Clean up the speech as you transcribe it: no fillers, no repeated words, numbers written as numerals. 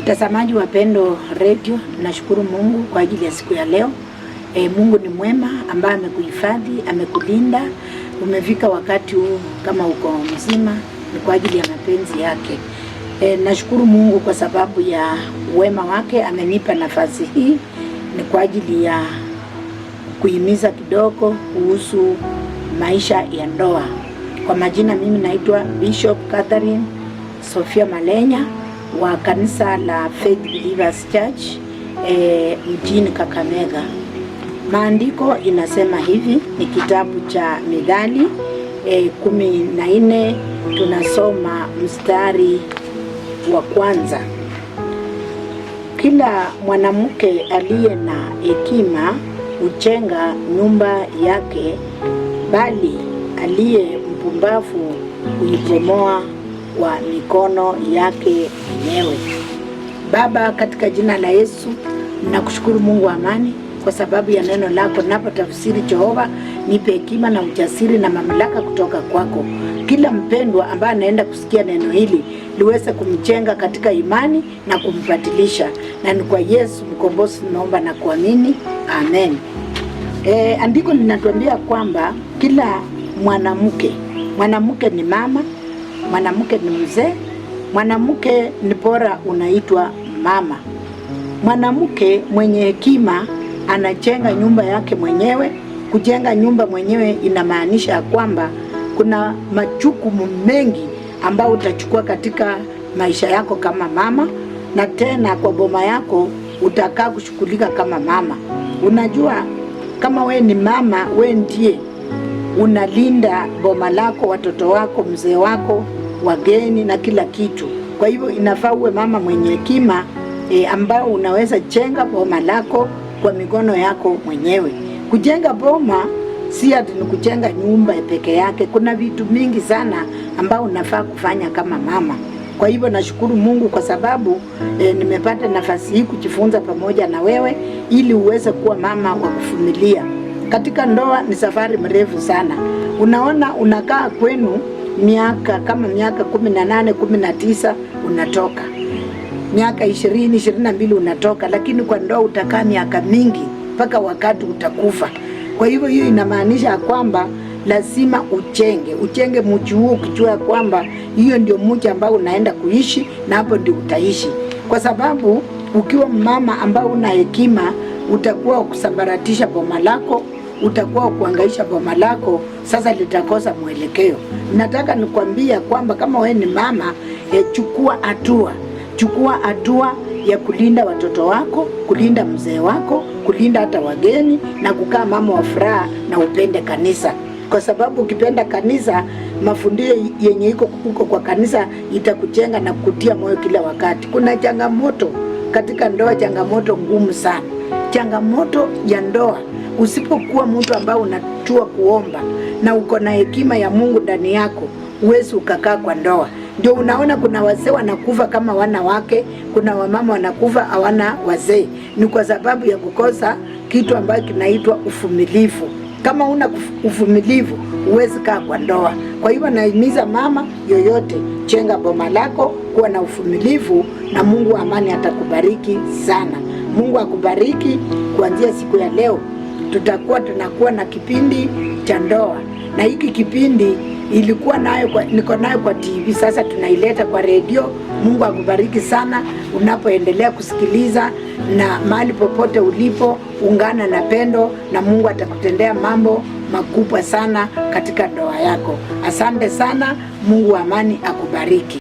Mtazamaji wa Pendo Radio, nashukuru Mungu kwa ajili ya siku ya leo. Mungu ni mwema ambaye amekuhifadhi, amekulinda. Umefika wakati huu kama uko mzima, ni kwa ajili ya mapenzi yake. Nashukuru Mungu kwa sababu ya wema wake, amenipa nafasi hii. Ni kwa ajili ya kuhimiza kidogo kuhusu maisha ya ndoa. Kwa majina, mimi naitwa Bishop Catherine Sofia Malenya wa kanisa la Faith Believers Church mjini Kakamega. Maandiko inasema hivi, ni kitabu cha Mithali 14, tunasoma mstari wa kwanza. Kila mwanamke aliye na hekima hujenga nyumba yake, bali aliye mpumbavu huibomoa kwa mikono yake mwenyewe. Baba, katika jina la Yesu, nakushukuru Mungu wa amani kwa sababu ya neno lako. Napotafsiri, Jehova, nipe hekima na ujasiri na mamlaka kutoka kwako. Kila mpendwa ambaye anaenda kusikia neno hili liweze kumjenga katika imani na kumbadilisha, na ni kwa Yesu mkombozi naomba na kuamini, amen. Andiko linatuambia kwamba kila mwanamke ni mama, mwanamke ni mzee, mwanamke ni bora unaitwa mama. Mwanamke mwenye hekima anajenga nyumba yake mwenyewe. Kujenga nyumba mwenyewe inamaanisha kwamba kuna majukumu mengi ambayo utachukua katika maisha yako kama mama, na tena kwa boma yako utakaa kushughulika kama mama. Unajua, kama we ni mama, we ndiye unalinda boma lako, watoto wako, mzee wako, wageni na kila kitu. Kwa hivyo inafaa uwe mama mwenye hekima ambao unaweza jenga boma lako kwa mikono yako mwenyewe. Kujenga boma si ati ni kujenga nyumba peke yake. Kuna vitu mingi sana ambao unafaa kufanya kama mama. Kwa hivyo nashukuru Mungu kwa sababu nimepata nafasi hii kujifunza pamoja na wewe ili uweze kuwa mama wa kuvumilia. Katika ndoa ni safari mrefu sana. Unaona, unakaa kwenu miaka 18, 19 unatoka. Miaka 20, 22 unatoka, lakini kwa ndoa utakaa miaka mingi mpaka wakati utakufa. Kwa hivyo hiyo inamaanisha kwamba lazima uchenge mji huo ukijua kwamba hiyo ndio mji ambao unaenda kuishi na hapo ndio utaishi. Kwa sababu ukiwa mama ambao una hekima, utakuwa kusambaratisha boma lako, utakuwa kuangaisha boma lako, sasa litakosa mwelekeo. Nataka nikwambia kwamba kama wewe ni mama, chukua hatua ya kulinda watoto wako, kulinda mzee wako, kulinda hata wageni, na kukaa mama wa furaha na upende kanisa. Kwa sababu ukipenda kanisa, mafundisho yenye iko kwa kanisa itakujenga na kukutia moyo kila wakati. Kuna changamoto katika ndoa, changamoto ngumu sana. Changamoto ya ndoa, usipokuwa mtu ambao unajua kuomba na uko na hekima ya Mungu ndani yako, huwezi ukakaa kwa ndoa. Ndio unaona kuna wazee wanakufa kama wana wake, kuna wamama wanakufa hawana wazee. Ni kwa sababu ya kukosa kitu ambacho kinaitwa uvumilivu. Kama una uvumilivu, huwezi kaa kwa ndoa. Kwa hivyo nahimiza mama yoyote, jenga boma lako, kuwa na uvumilivu, na Mungu wa amani atakubariki sana. Mungu akubariki. Kuanzia siku ya leo tunakuwa na kipindi cha ndoa, na hiki kipindi niko nayo kwa TV, sasa tunaileta kwa radio. Mungu akubariki sana unapoendelea kusikiliza, na mahali popote ulipo ungana na Pendo, na Mungu atakutendea mambo makubwa sana katika ndoa yako. Asante sana. Mungu wa amani akubariki.